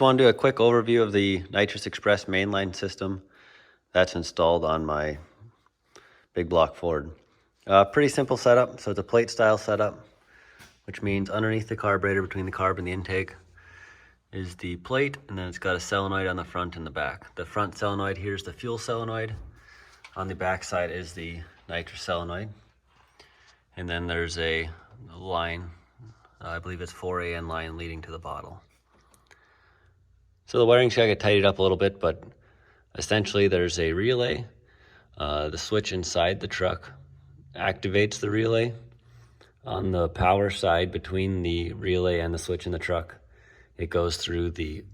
want to do a quick overview of the Nitrous Express mainline system that's installed on my big block Ford. Pretty simple setup. So it's a plate style setup, which means underneath the carburetor between the carb and the intake is the plate, and then it's got a solenoid on the front and the back. The front solenoid here is the fuel solenoid. On the back side is the nitrous solenoid. And then there's a line, I believe it's 4AN line leading to the bottle. So the wiring check, I tidied up a little bit, but essentially there's a relay. The switch inside the truck activates the relay. On the power side between the relay and the switch in the truck, it goes through the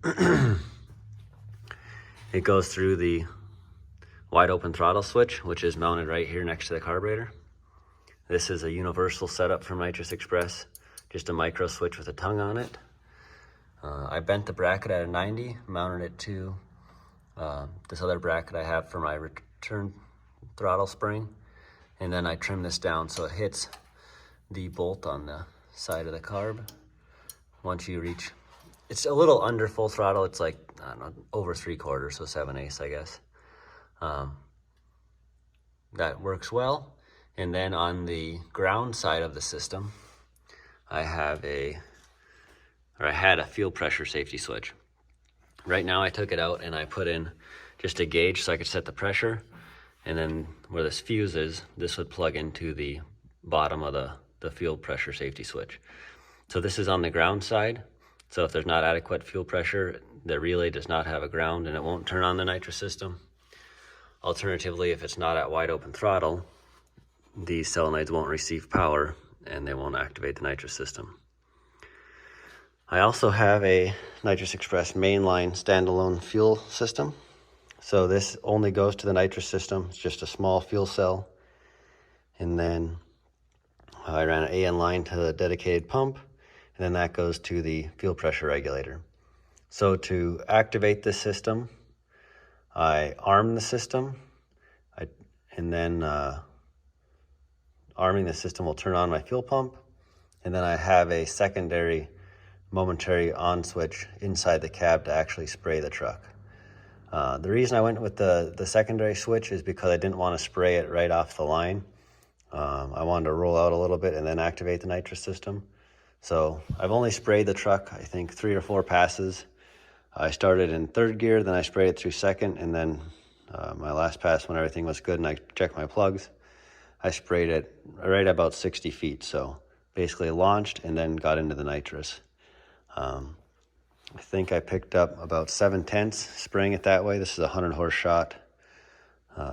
wide open throttle switch, which is mounted right here next to the carburetor. This is a universal setup from Nitrous Express, just a micro switch with a tongue on it. I bent the bracket at a 90, mounted it to this other bracket I have for my return throttle spring, and then I trim this down so it hits the bolt on the side of the carb. Once you reach, it's a little under full throttle, it's like, I don't know, over 3/4, so 7/8, I guess. That works well. And then on the ground side of the system, I had a fuel pressure safety switch. Right now I took it out and I put in just a gauge so I could set the pressure. And then where this fuse is, this would plug into the bottom of the fuel pressure safety switch. So this is on the ground side. So if there's not adequate fuel pressure, the relay does not have a ground and it won't turn on the nitrous system. Alternatively, if it's not at wide open throttle, these solenoids won't receive power and they won't activate the nitrous system. I also have a Nitrous Express mainline standalone fuel system. So this only goes to the nitrous system. It's just a small fuel cell. And then I ran an AN line to the dedicated pump, and then that goes to the fuel pressure regulator. So to activate this system, I arm the system, and then arming the system will turn on my fuel pump, and then I have a secondary momentary on switch inside the cab to actually spray the truck. The reason I went with the secondary switch is because I didn't want to spray it right off the line. I wanted to roll out a little bit and then activate the nitrous system. So I've only sprayed the truck, I think 3 or 4 passes. I started in 3rd gear, then I sprayed it through 2nd, and then my last pass, when everything was good and I checked my plugs, I sprayed it right about 60 feet. So basically launched and then got into the nitrous. I think I picked up about 7/10 spraying it that way. This is a 100 horse shot,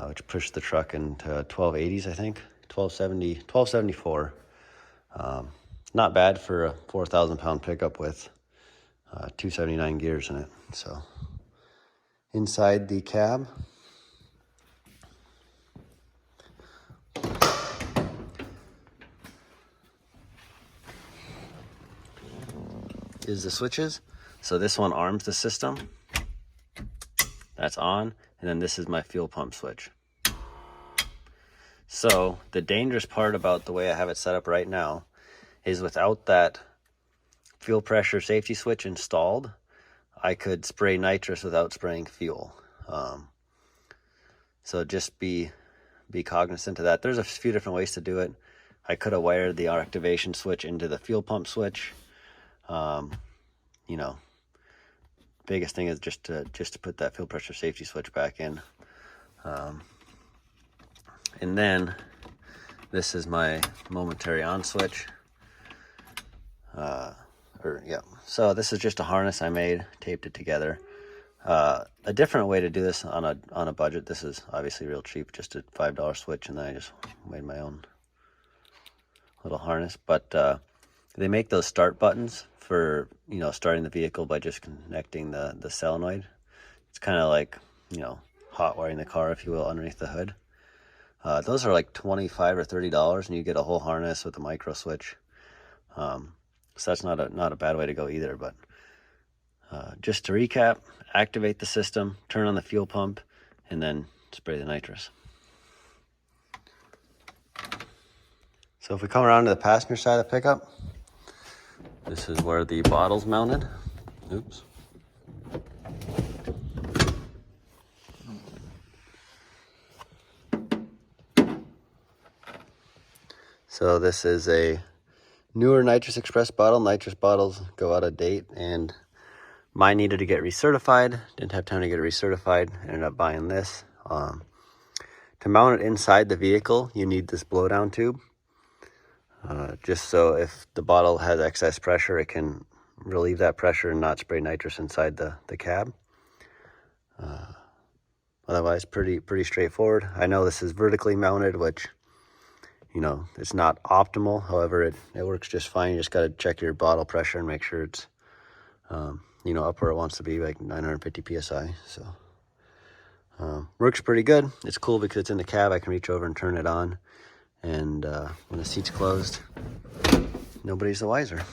which pushed the truck into 1280s, I think, 1274. Not bad for a 4,000 pound pickup with 279 gears in it. So inside the cab, is the switches. So this one arms the system. That's on. And then this is my fuel pump switch. So the dangerous part about the way I have it set up right now is without that fuel pressure safety switch installed, I could spray nitrous without spraying fuel. So just be cognizant of that. There's a few different ways to do it. I could have wired the activation switch into the fuel pump switch. You know, biggest thing is just to put that fuel pressure safety switch back in. And then this is my momentary on switch. So this is just a harness I made, taped it together. A different way to do this on a budget. This is obviously real cheap, just a $5 switch, and then I just made my own little harness. But they make those start buttons for, you know, starting the vehicle by just connecting the solenoid. It's kind of like, you know, hot wiring the car, if you will, underneath the hood. Those are like $25 or $30, and you get a whole harness with a micro switch. So that's not a bad way to go either. But just to recap, activate the system, turn on the fuel pump, and then spray the nitrous. So if we come around to the passenger side of the pickup, this is where the bottle's mounted. Oops. So this is a newer Nitrous Express bottle. Nitrous bottles go out of date, and mine needed to get recertified. Didn't have time to get it recertified. Ended up buying this. To mount it inside the vehicle, you need this blowdown tube. Just so if the bottle has excess pressure, it can relieve that pressure and not spray nitrous inside the cab. Otherwise, pretty straightforward. I know this is vertically mounted, which, you know, it's not optimal. However, it works just fine. You just got to check your bottle pressure and make sure it's, you know, up where it wants to be, like 950 psi. So works pretty good. It's cool because it's in the cab. I can reach over and turn it on, and when the seat's closed, nobody's the wiser.